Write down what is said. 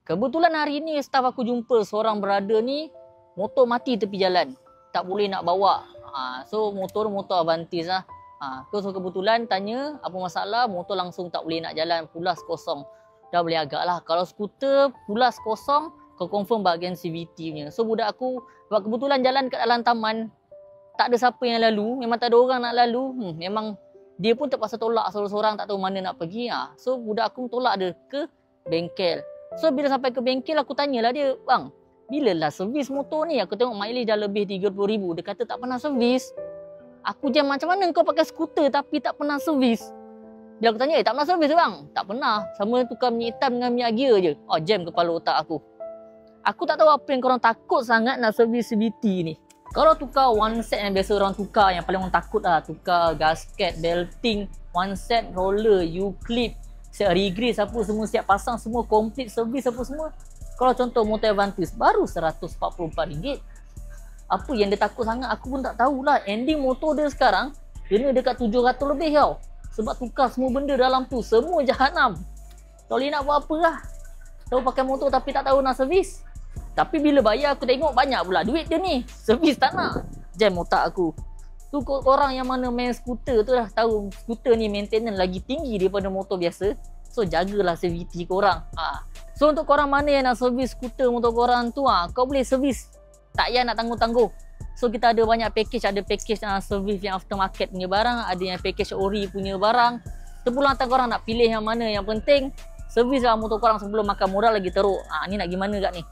Kebetulan hari ni staff aku jumpa seorang brother ni motor mati tepi jalan. Tak boleh nak bawa. So motor Avantis lah. So kebetulan tanya apa masalah, motor langsung tak boleh nak jalan, pulas kosong. Dah boleh agak lah. Kalau skuter pulas kosong, kau confirm bahagian CVT punya. So budak aku, sebab kebetulan jalan kat dalam taman, tak ada siapa yang lalu, memang tak ada orang nak lalu. Memang dia pun terpaksa tolak seorang-seorang, tak tahu mana nak pergi. So budak aku tolak dia ke bengkel. So bila sampai ke bengkel, aku tanyalah dia, bang, bila lah servis motor ni? Aku tengok mileage dah lebih 30,000. Dia kata tak pernah servis. Aku jam, macam mana kau pakai skuter tapi tak pernah servis? Bila aku tanya, tak pernah servis bang? Tak pernah. Sama tukar minyak hitam dengan minyak gear je. Jam kepala otak aku. Aku tak tahu apa yang korang takut sangat nak servis CVT ni. Kalau tukar one set yang biasa orang tukar, yang paling orang takut lah, tukar gasket, belting, one set, roller, U-clip, siap regrease apa semua, siap pasang semua, complete servis apa semua. Kalau contoh motor Avantis baru RM144. Apa yang dia takut sangat aku pun tak tahulah. Ending motor dia sekarang kena dekat 700 lebih tau. Sebab tukar semua benda dalam tu, semua jahanam. Tak boleh nak buat apa lah. Tahu pakai motor tapi tak tahu nak servis. Tapi bila bayar aku tengok banyak pula duit dia ni. Servis tak nak. Jam otak aku. Tu korang yang mana main skuter tu dah tahu skuter ni maintenance lagi tinggi daripada motor biasa. So jagalah CVT korang. So untuk korang mana yang nak servis skuter motor korang tu, kau boleh servis. Tak payah nak tangguh-tangguh. So kita ada banyak package. Ada package servis yang aftermarket punya barang. Ada yang package ori punya barang. Terpulang atas korang nak pilih yang mana. Yang penting servis lah motor korang sebelum makan modal lagi teruk. Ni nak gimana kat ni?